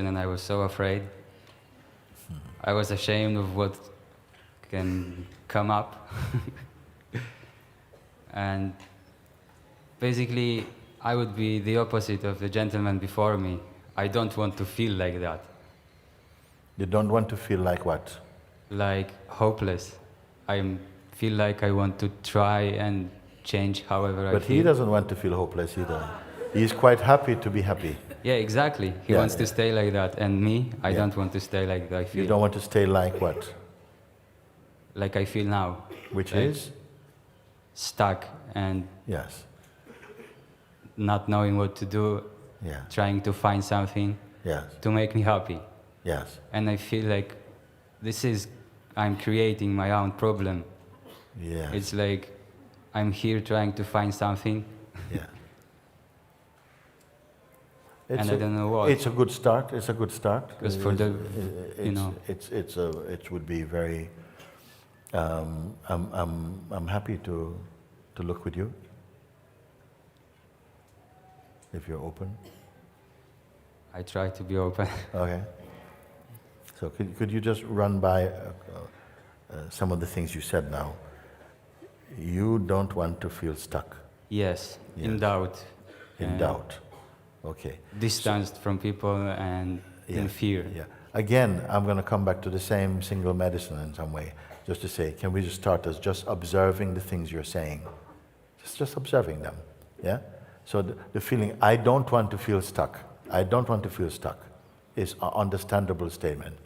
and I was so afraid. I was ashamed of what can come up. And basically, I would be the opposite of the gentleman before me. I don't want to feel like that. You don't want to feel like what? Like hopeless. I feel like I want to try and change however I But feel. he doesn't want to feel hopeless either. He's quite happy to be happy. Yeah, exactly. He Yeah, wants to yeah. stay like that. And me, I Yeah. don't want to stay like I feel. You don't want to stay like what? Like I feel now. Which Like is? stuck and Yes. not knowing what to do, Yeah. trying to find something Yes. to make me happy. Yes. And I feel like I'm creating my own problem. Yes. It's like I'm here trying to find something, Yeah. and I don't know what. It's a good start. It's a good start. Because for the, you know, It would be very. I'm happy to look with you. If you're open. I try to be open. Okay. So could you just run by some of the things you said now? You don't want to feel stuck. Yes, in Yes. doubt. In and doubt. Okay. Distanced from people and in Yeah, fear. Yeah. Again, I'm going to come back to the same single medicine in some way. Just to say, can we just start as just observing the things you're saying? Just observing them. Yeah? So the feeling, I don't want to feel stuck. I don't want to feel stuck is an understandable statement.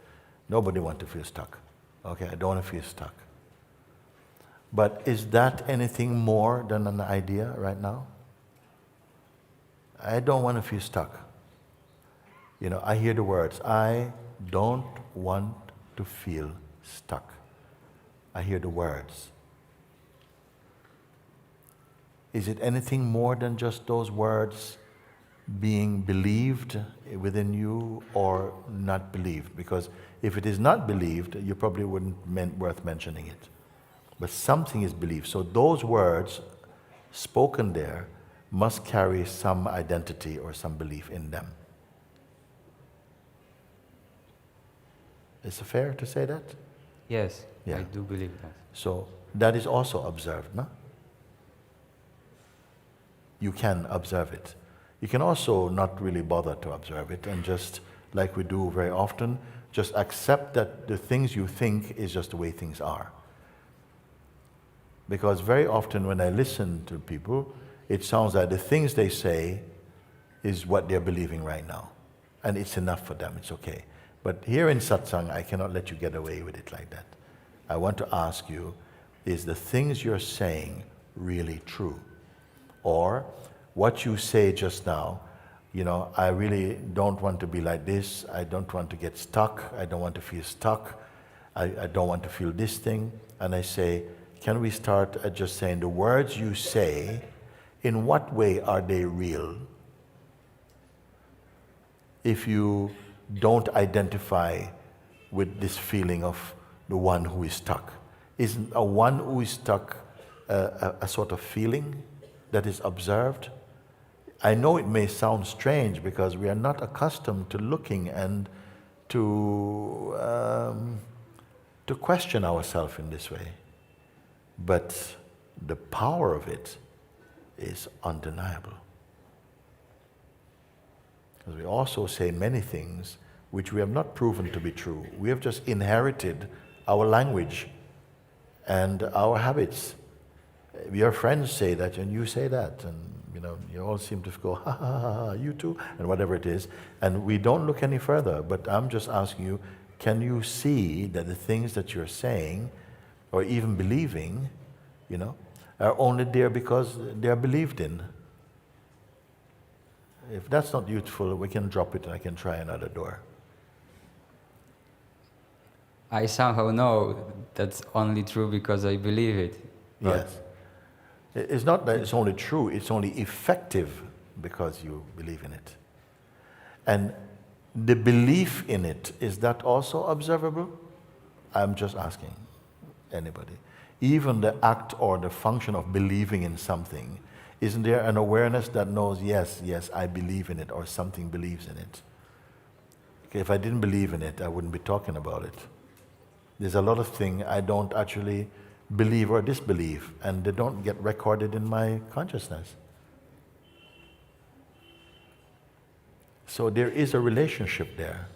Nobody wants to feel stuck. Okay, I don't want to feel stuck. But is that anything more than an idea right now? I don't want to feel stuck. You know, I hear the words, I don't want to feel stuck. I hear the words. Is it anything more than just those words being believed within you or not believed? Because if it is not believed, you probably wouldn't worth mentioning it. But something is believed. So those words spoken there must carry some identity or some belief in them. Is it fair to say that? Yes, Yeah. I do believe that. So that is also observed, no? You can observe it. You can also not really bother to observe it and just, like we do very often, just accept that the things you think is just the way things are. Because very often when I listen to people, it sounds like the things they say is what they're believing right now. And it's enough for them, it's okay. But here in satsang, I cannot let you get away with it like that. I want to ask you, is the things you're saying really true? Or what you say just now, you know, I really don't want to be like this, I don't want to get stuck, I don't want to feel stuck, I don't want to feel this thing. And I say, can we start at just saying the words you say, in what way are they real? If you don't identify with this feeling of the one who is stuck. Isn't a one who is stuck a sort of feeling that is observed? I know it may sound strange because we are not accustomed to looking and to question ourselves in this way. But the power of it is undeniable. Because we also say many things which we have not proven to be true. We have just inherited our language and our habits. Your friends say that and you say that, and you know, you all seem to go, ha ha ha, ha, you too, and whatever it is. And we don't look any further, but I'm just asking you, can you see that the things that you're saying, or even believing, you know, are only there because they are believed in? If that's not useful, we can drop it and I can try another door. I somehow know that's only true because I believe it. But Yes. It's not that it's only true, it's only effective because you believe in it. And the belief in it, is that also observable? I'm just asking anybody. Even the act or the function of believing in something, isn't there an awareness that knows, yes, yes, I believe in it, or something believes in it? Okay, if I didn't believe in it, I wouldn't be talking about it. There's a lot of things I don't actually believe or disbelieve, and they don't get recorded in my consciousness. So there is a relationship there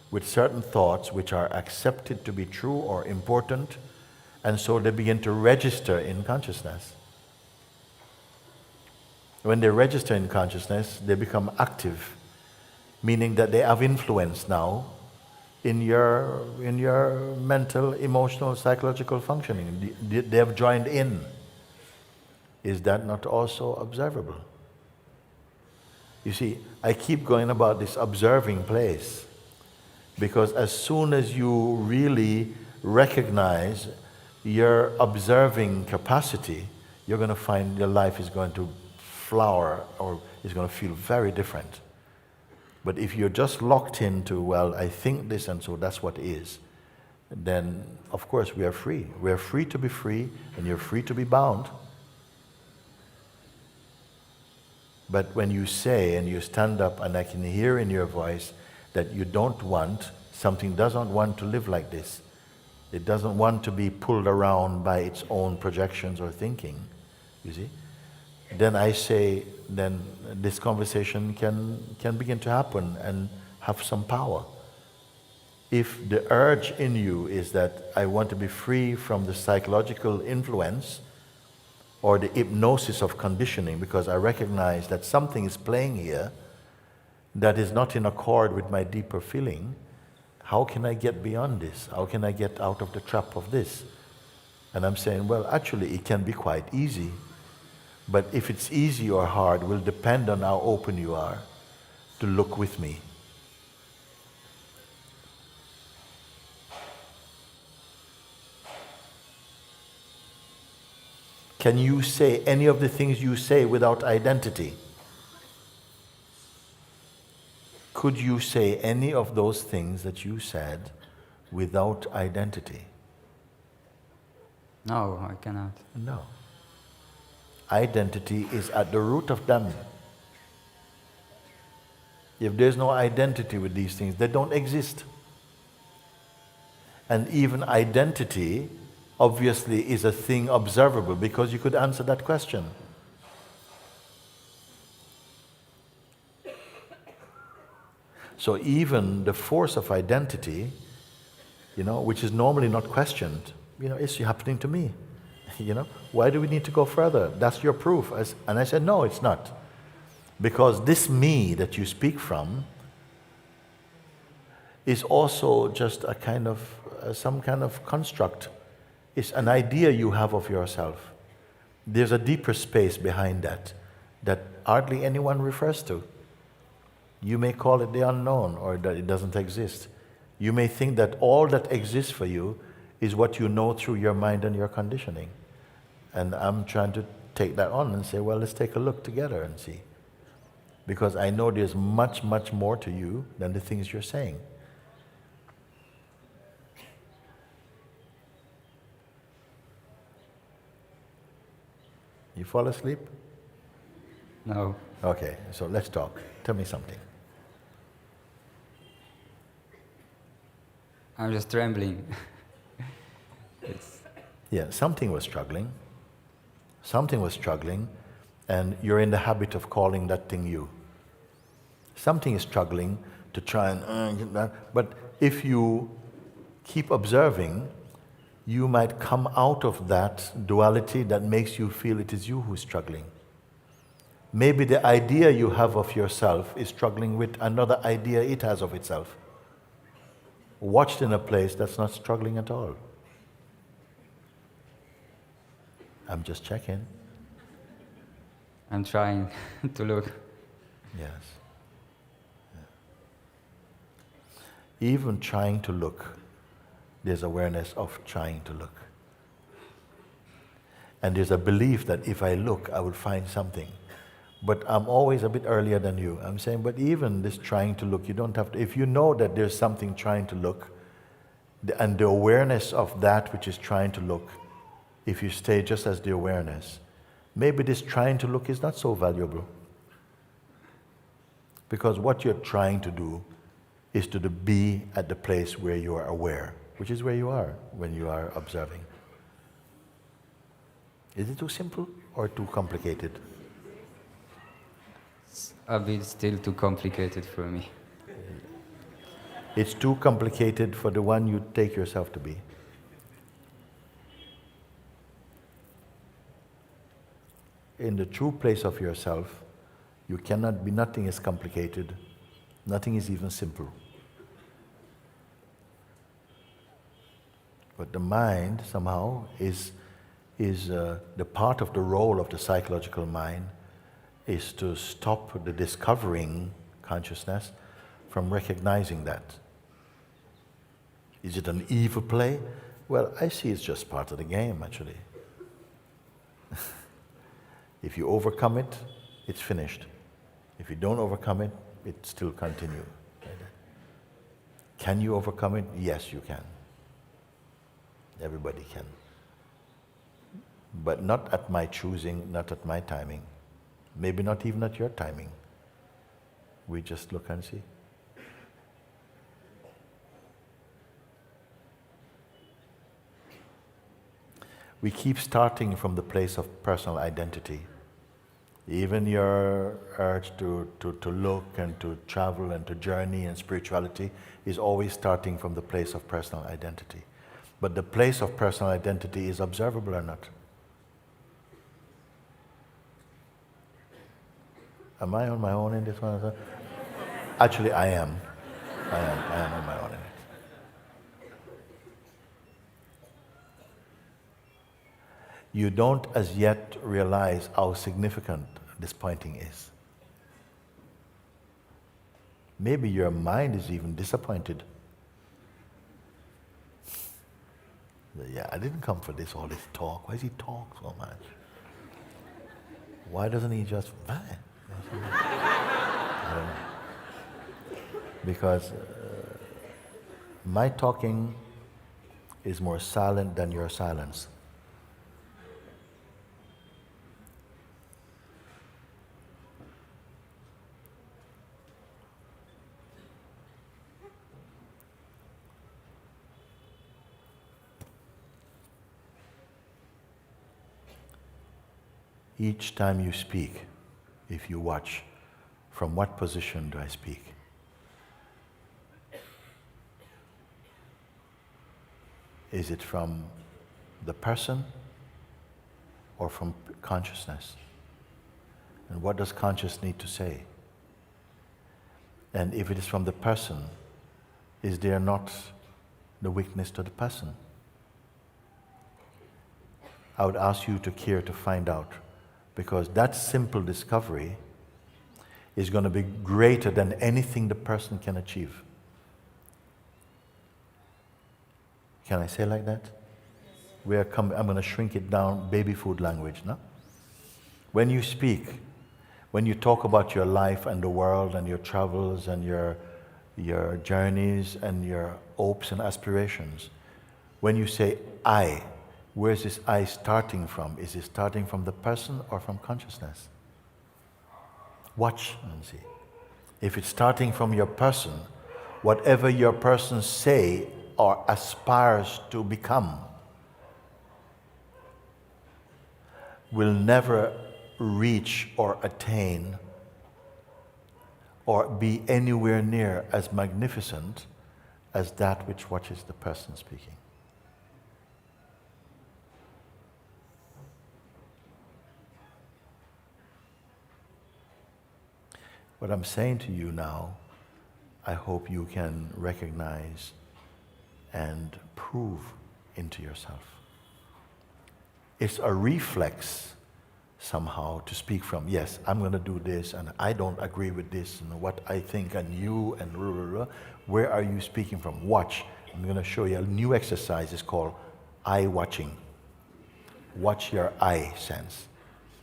with certain thoughts which are accepted to be true or important, and so they begin to register in consciousness. When they register in consciousness, they become active, meaning that they have influence now in your mental, emotional, psychological functioning. They have joined in. Is that not also observable? You see, I keep going about this observing place because as soon as you really recognize your observing capacity, you're going to find your life is going to flower or is going to feel very different. But if you're just locked into, well, I think this and so that's what is, then of course we are free. We are free to be free and you're free to be bound. But when you say and you stand up and I can hear in your voice that you don't want, something doesn't want to live like this. It doesn't want to be pulled around by its own projections or thinking, you see. Then I say, then this conversation can begin to happen and have some power. If the urge in you is that I want to be free from the psychological influence or the hypnosis of conditioning, because I recognize that something is playing here that is not in accord with my deeper feeling, how can I get beyond this? How can I get out of the trap of this? And I'm saying, well, actually it can be quite easy. But if it's easy or hard will depend on how open you are to look with me. Can you say any of the things you say without identity? Could you say any of those things that you said without identity? No, I cannot. No. Identity is at the root of them. If there's no identity with these things, they don't exist. And even identity obviously is a thing observable because you could answer that question. So even the force of identity, which is normally not questioned, it's happening to me. Why do we need to go further? That's your proof. And I said, no, it's not. Because this me that you speak from is also just a kind of, some kind of construct. It's an idea you have of yourself. There's a deeper space behind that hardly anyone refers to. You may call it the unknown or that it doesn't exist. You may think that all that exists for you is what you know through your mind and your conditioning. And I'm trying to take that on and say, well, let's take a look together and see. Because I know there's much, much more to you than the things you're saying. You fall asleep? No. Okay, so let's talk. Tell me something. I'm just trembling. Yeah, something was struggling. Something was struggling, and you're in the habit of calling that thing you. Something is struggling to try and get that. But if you keep observing, you might come out of that duality that makes you feel it is you who's struggling. Maybe the idea you have of yourself is struggling with another idea it has of itself. Watched in a place that's not struggling at all. I'm just checking. I'm trying to look. Yes. Yeah. Even trying to look, there's awareness of trying to look. And there's a belief that if I look, I will find something. But I'm always a bit earlier than you. I'm saying, but even this trying to look, you don't have to, if you know that there's something trying to look, and the awareness of that which is trying to look, if you stay just as the awareness, maybe this trying to look is not so valuable. Because what you're trying to do is to be at the place where you are aware, which is where you are when you are observing. Is it too simple or too complicated? It's a bit still too complicated for me. It's too complicated for the one you take yourself to be. In the true place of yourself, you cannot be, nothing is complicated, nothing is even simple. But the mind somehow is the part of the role of the psychological mind is to stop the discovering consciousness from recognizing that. Is it an evil play? Well, I see it's just part of the game, actually. If you overcome it, it's finished. If you don't overcome it, it still continues. Can you overcome it? Yes, you can. Everybody can. But not at my choosing, not at my timing. Maybe not even at your timing. We just look and see. We keep starting from the place of personal identity. Even your urge to look and to travel and to journey and spirituality is always starting from the place of personal identity. But the place of personal identity is observable or not? Am I on my own in this one? Actually, I am. I am on my own in it. You don't as yet realize how significant this pointing is. Maybe your mind is even disappointed. Yeah, I didn't come for all this talk. Why does he talk so much? Why doesn't he just... Because my talking is more silent than your silence. Each time you speak, if you watch, from what position do I speak? Is it from the person or from consciousness? And what does consciousness need to say? And if it is from the person, is there not the weakness to the person? I would ask you to care to find out, because that simple discovery is going to be greater than anything the person can achieve. Can I say like that? I'm going to shrink it down, baby food language, no? When you speak, when you talk about your life and the world and your travels and your journeys and your hopes and aspirations, when you say I, where is this I starting from? Is it starting from the person or from consciousness? Watch and see. If it's starting from your person, whatever your person say or aspires to become will never reach or attain or be anywhere near as magnificent as that which watches the person speaking. What I'm saying to you now, I hope you can recognize and prove into yourself. It's a reflex somehow to speak from, yes, I'm going to do this and I don't agree with this and what I think and you and blah, blah, blah. Where are you speaking from? Watch. I'm going to show you a new exercise. It's called eye watching. Watch your eye sense.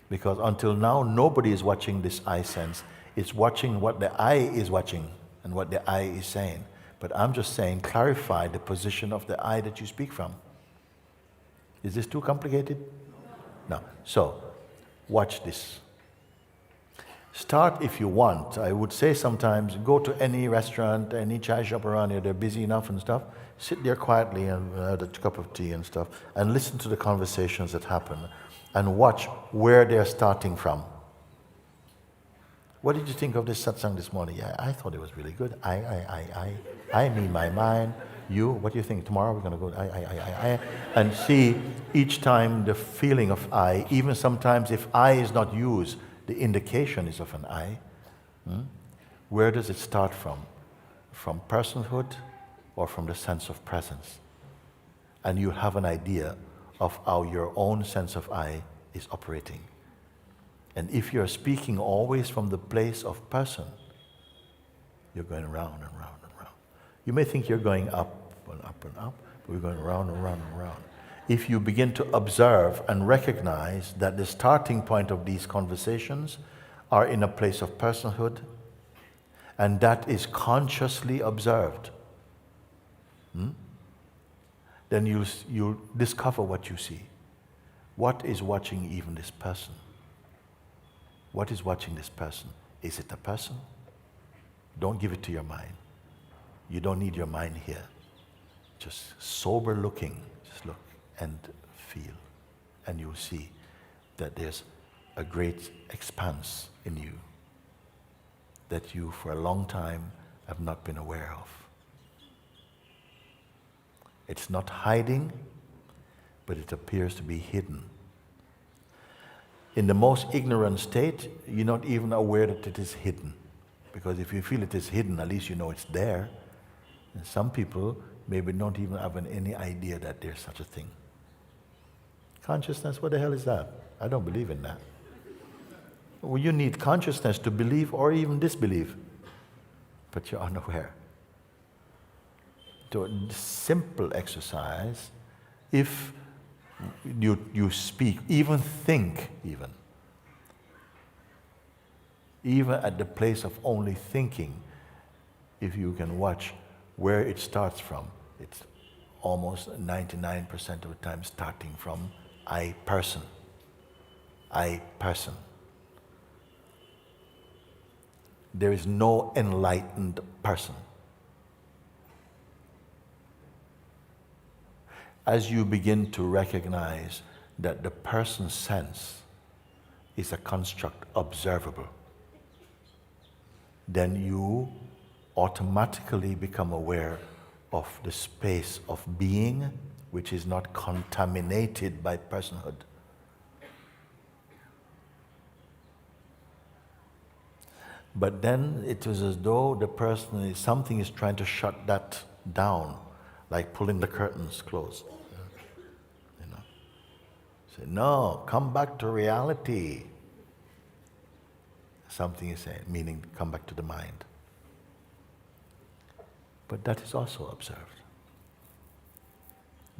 Because until now, nobody is watching this eye sense. It's watching what the eye is watching and what the eye is saying. But I'm just saying, clarify the position of the eye that you speak from. Is this too complicated? No. So, watch this. Start if you want. I would say sometimes go to any restaurant, any chai shop around here, they're busy enough and stuff. Sit there quietly and have a cup of tea and stuff and listen to the conversations that happen and watch where they're starting from. What did you think of this satsang this morning? Yeah, I thought it was really good. I mean my mind. You, what do you think? Tomorrow we're going to go, I. And see each time the feeling of I, even sometimes if I is not used, the indication is of an I. Where does it start from? From personhood or from the sense of presence? And you have an idea of how your own sense of I is operating. And if you're speaking always from the place of person, you're going round and round and round. You may think you're going up and up and up, but we're going round and round and round. If you begin to observe and recognize that the starting point of these conversations are in a place of personhood, and that is consciously observed, then you'll discover what you see. What is watching even this person? What is watching this person? Is it a person? Don't give it to your mind. You don't need your mind here. Just sober looking, just look and feel, and you'll see that there's a great expanse in you that you for a long time have not been aware of. It's not hiding, but it appears to be hidden. In the most ignorant state, you're not even aware that it is hidden. Because if you feel it is hidden, at least you know it's there. And some people maybe don't even have any idea that there's such a thing. Consciousness, what the hell is that? I don't believe in that. Well, you need consciousness to believe or even disbelieve, but you're unaware. So a simple exercise, if you speak, even think, even at the place of only thinking, if you can watch where it starts from, it's almost 99% of the time starting from I person. I person. There is no enlightened person. As you begin to recognize that the person sense is a construct observable, then you automatically become aware of the space of being which is not contaminated by personhood. But then it is as though the person something is trying to shut that down, like pulling the curtains close. You know, say, no, come back to reality. Something is saying, meaning come back to the mind. But that is also observed.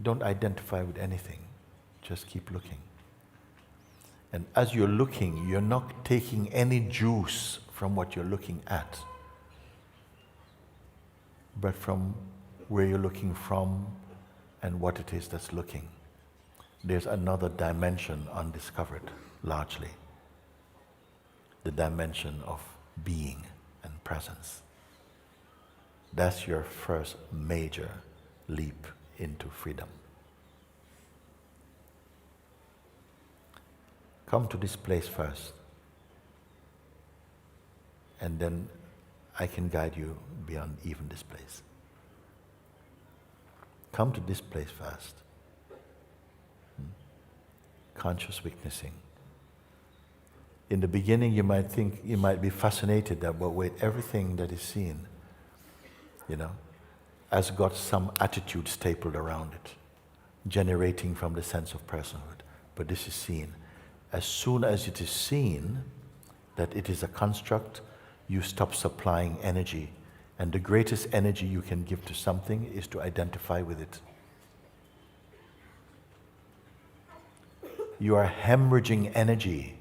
Don't identify with anything. Just keep looking. And as you're looking, you're not taking any juice from what you're looking at, but from where you're looking from and what it is that's looking. There's another dimension undiscovered, largely. The dimension of being and presence. That's your first major leap into freedom. Come to this place first, and then I can guide you beyond even this place. Come to this place first. Conscious witnessing. In the beginning, you might think, you might be fascinated that, but wait, everything that is seen, has got some attitude stapled around it, generating from the sense of personhood. But this is seen. As soon as it is seen that it is a construct, you stop supplying energy. And the greatest energy you can give to something is to identify with it. You are hemorrhaging energy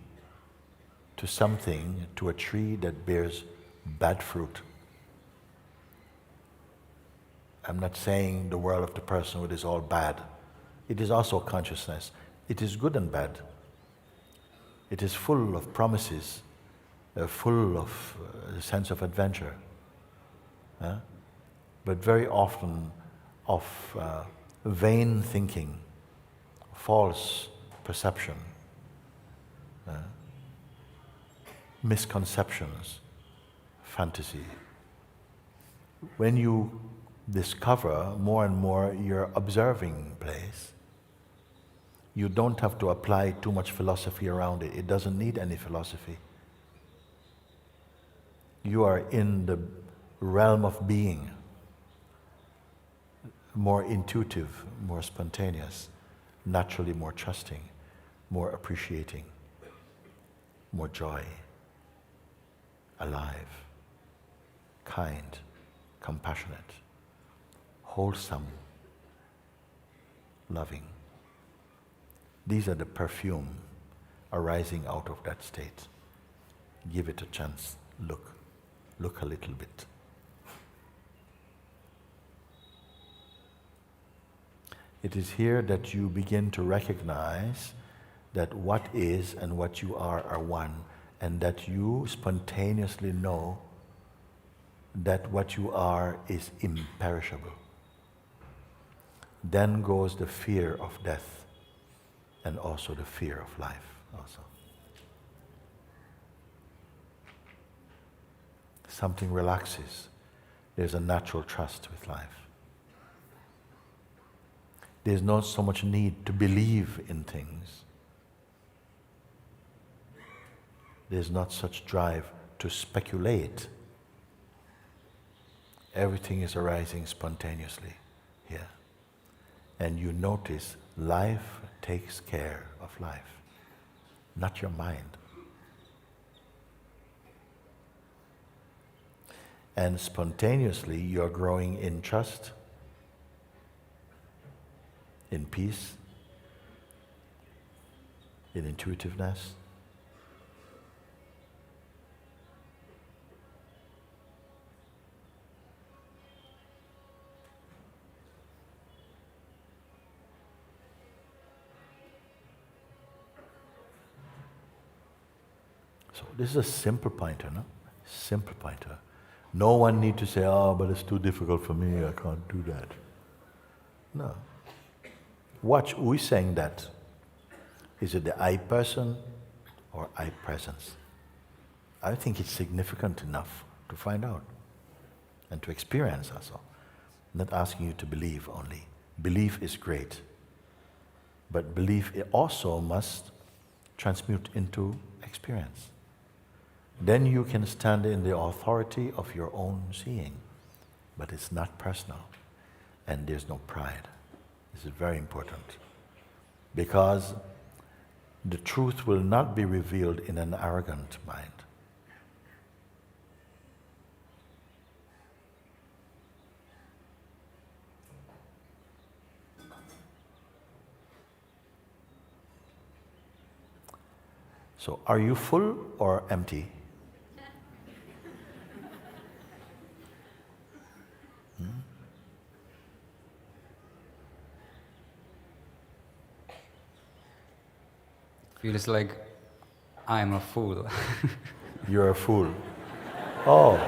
to something, to a tree that bears bad fruit. I'm not saying the world of the personhood is all bad. It is also consciousness. It is good and bad. It is full of promises full of a sense of adventure, but very often of vain thinking, false perception, misconceptions, fantasy. When you discover more and more your observing place, you don't have to apply too much philosophy around it. It doesn't need any philosophy. You are in the realm of being, more intuitive, more spontaneous, naturally more trusting, more appreciating, more joy, alive, kind, compassionate, wholesome, loving. These are the perfume arising out of that state. Give it a chance. Look a little bit. It is here that you begin to recognize that what is and what you are one, and that you spontaneously know that what you are is imperishable. Then goes the fear of death and also the fear of life also. Something relaxes. There's a natural trust with life. There's not so much need to believe in things. There's not such drive to speculate. Everything is arising spontaneously here. And you notice life takes care of life, not your mind. And spontaneously you're growing in trust, in peace, in intuitiveness. So this is a simple pointer, no? Simple pointer. No one need to say, oh, but it's too difficult for me, I can't do that. No. Watch who is saying that. Is it the I person or I presence? I think it's significant enough to find out and to experience also. I'm not asking you to believe only. Belief is great. But belief also must transmute into experience. Then you can stand in the authority of your own seeing. But it's not personal. And there's no pride. This is very important. Because the truth will not be revealed in an arrogant mind. So, are you full or empty? Feels like I'm a fool. You're a fool. Oh.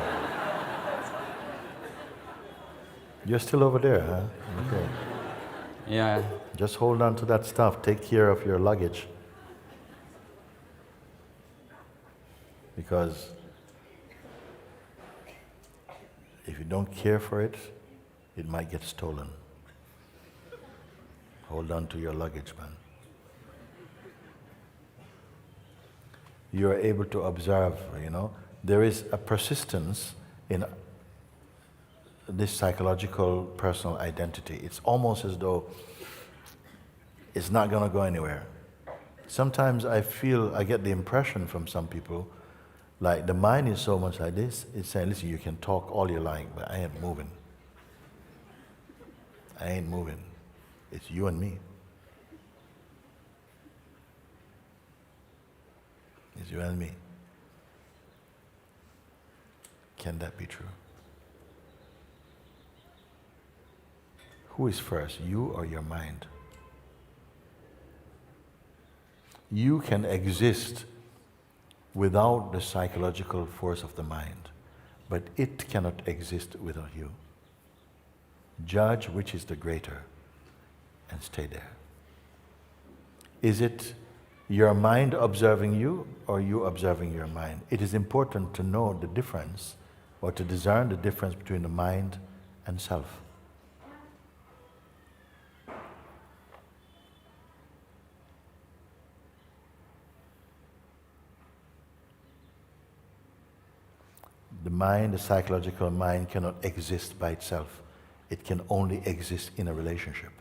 You're still over there, huh? Okay. Yeah. Just hold on to that stuff. Take care of your luggage. Because if you don't care for it, it might get stolen. Hold on to your luggage, man. You are able to observe, there is a persistence in this psychological personal identity. It's almost as though it's not going to go anywhere. Sometimes I get the impression from some people, like the mind is so much like this, it's saying, listen, you can talk all you like, but I ain't moving. I ain't moving. It's you and me. It's you and me. Can that be true? Who is first, you or your mind? You can exist without the psychological force of the mind, but it cannot exist without you. Judge which is the greater and stay there. Is it your mind observing you or you observing your mind? It is important to know the difference or to discern the difference between the mind and self. The mind, the psychological mind, cannot exist by itself. It can only exist in a relationship.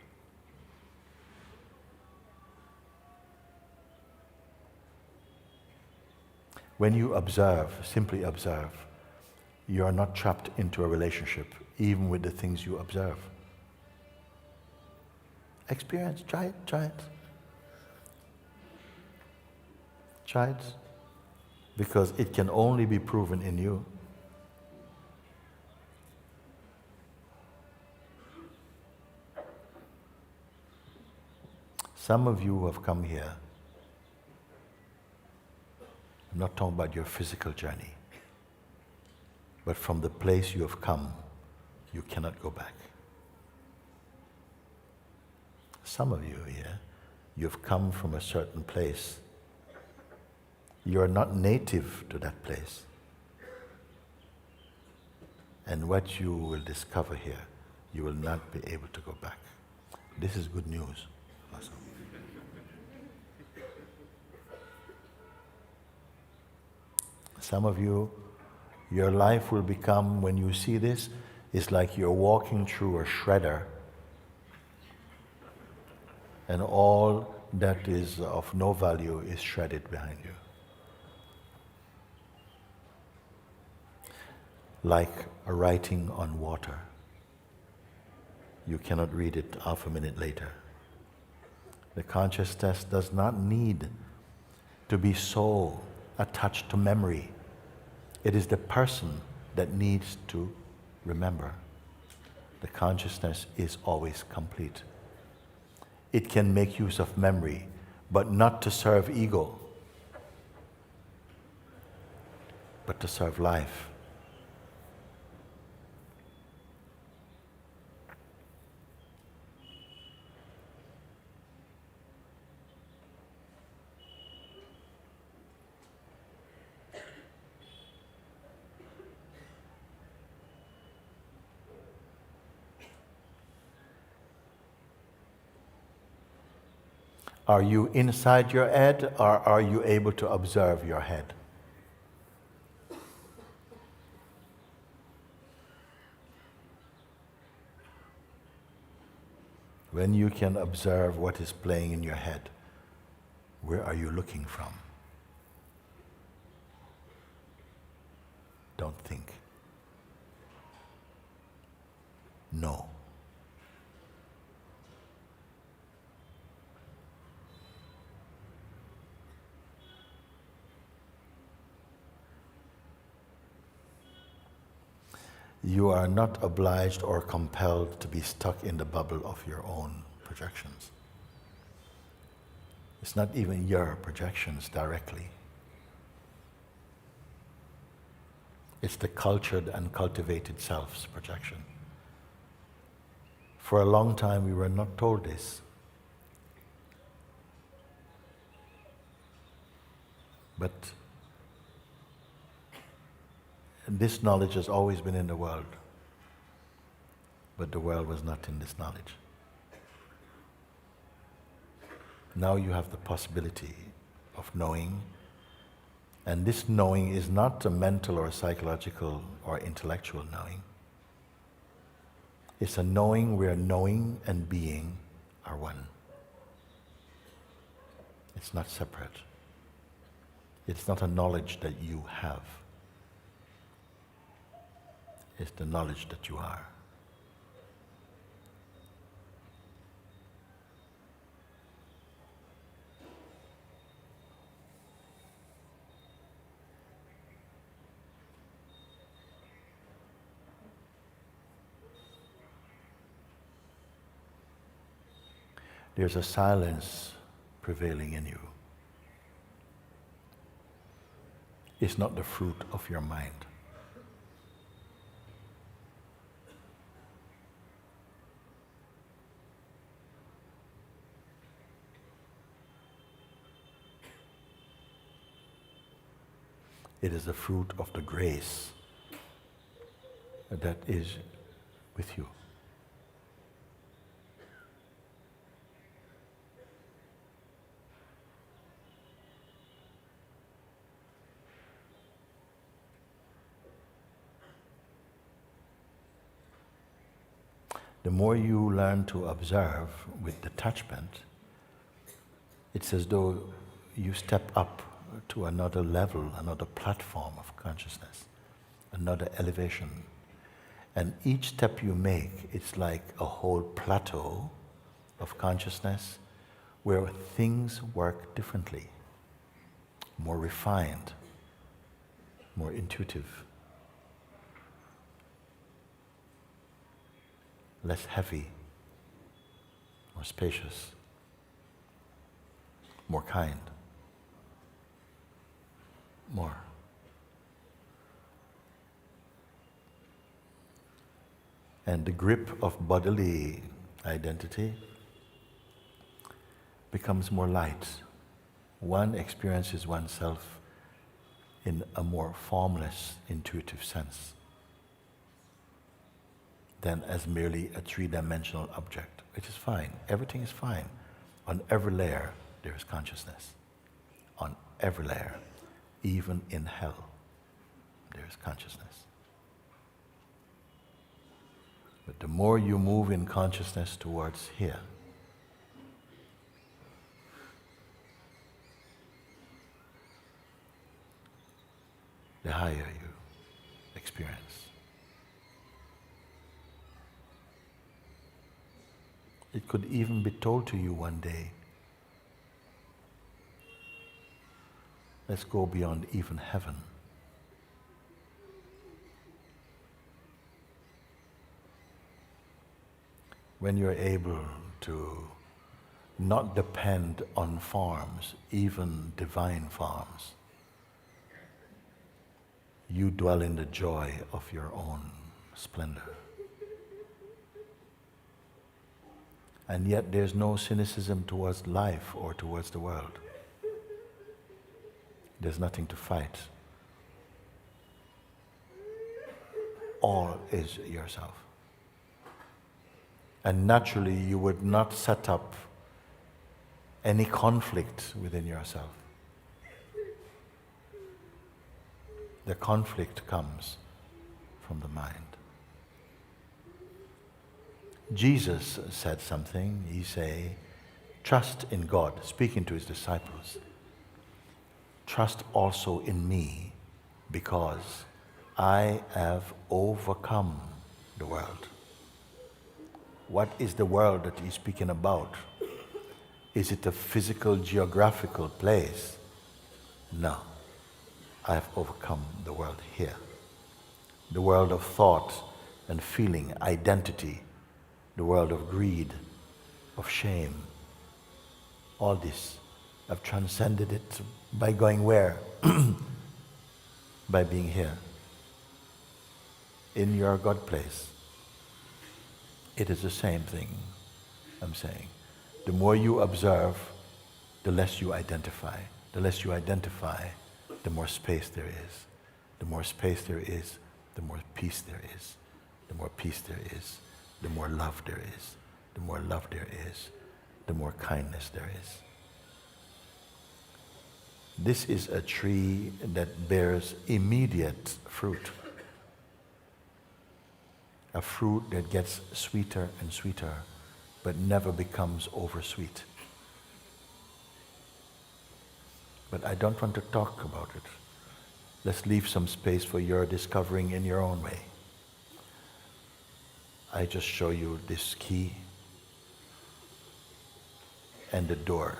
When you observe, simply observe, you are not trapped into a relationship, even with the things you observe. Experience, try it, try it. Try it. Because it can only be proven in you. Some of you who have come here, I'm not talking about your physical journey, but from the place you have come, you cannot go back. Some of you here, you've come from a certain place. You are not native to that place. And what you will discover here, you will not be able to go back. This is good news. Also. Some of you, your life will become, when you see this, it's like you're walking through a shredder and all that is of no value is shredded behind you. Like a writing on water. You cannot read it half a minute later. The consciousness does not need to be so attached to memory. It is the person that needs to remember. The consciousness is always complete. It can make use of memory, but not to serve ego, but to serve life. Are you inside your head, or are you able to observe your head? When you can observe what is playing in your head, where are you looking from? Don't think. No. You are not obliged or compelled to be stuck in the bubble of your own projections. It's not even your projections directly. It's the cultured and cultivated self's projection. For a long time we were not told this. But this knowledge has always been in the world, but the world was not in this knowledge. Now you have the possibility of knowing, and this knowing is not a mental or psychological or intellectual knowing. It's a knowing where knowing and being are one. It's not separate. It's not a knowledge that you have. It's the knowledge that you are. There's a silence prevailing in you. is not the fruit of your mind. It is the fruit of the grace that is with you. The more you learn to observe with detachment, it's as though you step up to another level, another platform of consciousness, another elevation. And each step you make, it's like a whole plateau of consciousness where things work differently, more refined, more intuitive, less heavy, more spacious, more kind, more. And the grip of bodily identity becomes more light. One experiences oneself in a more formless, intuitive sense than as merely a three-dimensional object, which is fine. Everything is fine. On every layer, there is consciousness. On every layer, even in hell, there is consciousness. But the more you move in consciousness towards here, the higher you experience. It could even be told to you one day, let's go beyond even heaven. When you're able to not depend on forms, even divine forms, you dwell in the joy of your own splendor. And yet there's no cynicism towards life or towards the world. There's nothing to fight. All is yourself. And naturally you would not set up any conflict within yourself. The conflict comes from the mind. Jesus said something. He said, trust in God, speaking to his disciples. Trust also in me, because I have overcome the world. What is the world that he's speaking about? Is it a physical, geographical place? No. I have overcome the world here. The world of thought and feeling, identity, the world of greed, of shame. All this, I've transcended it by going where? By being here. In your God place. It is the same thing I'm saying. The more you observe, the less you identify. The less you identify, the more space there is. The more space there is, the more peace there is. The more peace there is, the more love there is. The more love there is, the more kindness there is. This is a tree that bears immediate fruit. A fruit that gets sweeter and sweeter, but never becomes oversweet. But I don't want to talk about it. Let's leave some space for your discovering in your own way. I just show you this key and the door.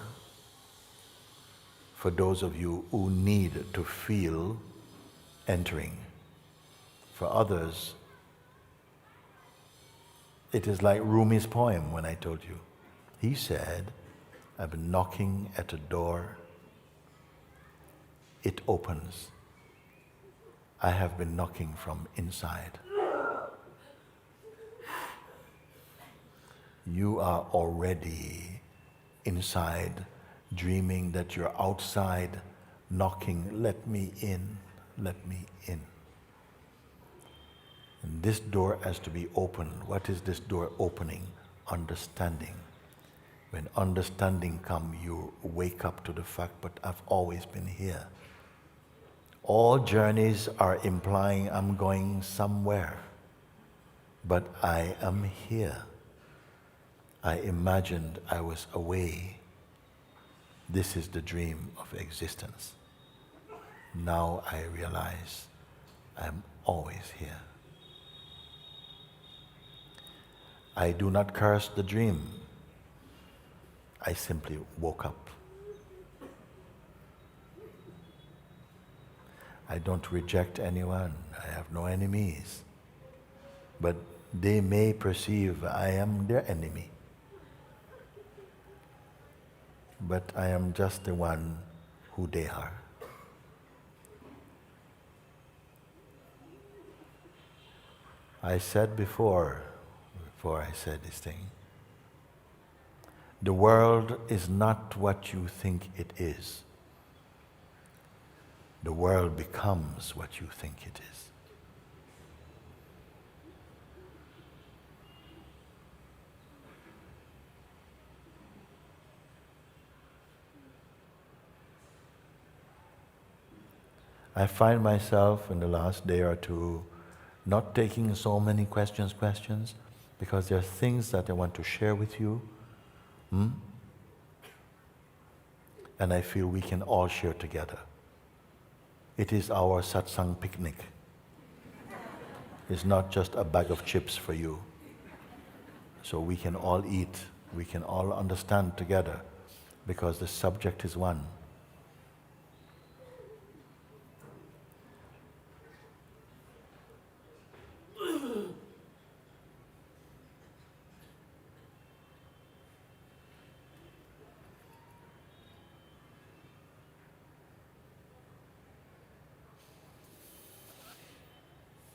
For those of you who need to feel entering. For others, it is like Rumi's poem when I told you. He said, I've been knocking at a door. It opens. I have been knocking from inside. You are already inside, dreaming that you're outside, knocking, let me in, let me in. And this door has to be opened. What is this door opening? Understanding. When understanding comes, you wake up to the fact, but I've always been here. All journeys are implying I'm going somewhere, but I am here. I imagined I was away. This is the dream of existence. Now I realize I'm always here. I do not curse the dream. I simply woke up. I don't reject anyone. I have no enemies. But they may perceive I am their enemy. But I am just the one who they are. I said before I said this thing, the world is not what you think it is. The world becomes what you think it is. I find myself in the last day or two not taking so many questions, because there are things that I want to share with you. And I feel we can all share together. It is our satsang picnic. It's not just a bag of chips for you. So we can all eat, we can all understand together, because the subject is one.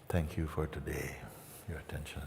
Thank you for today, your attention.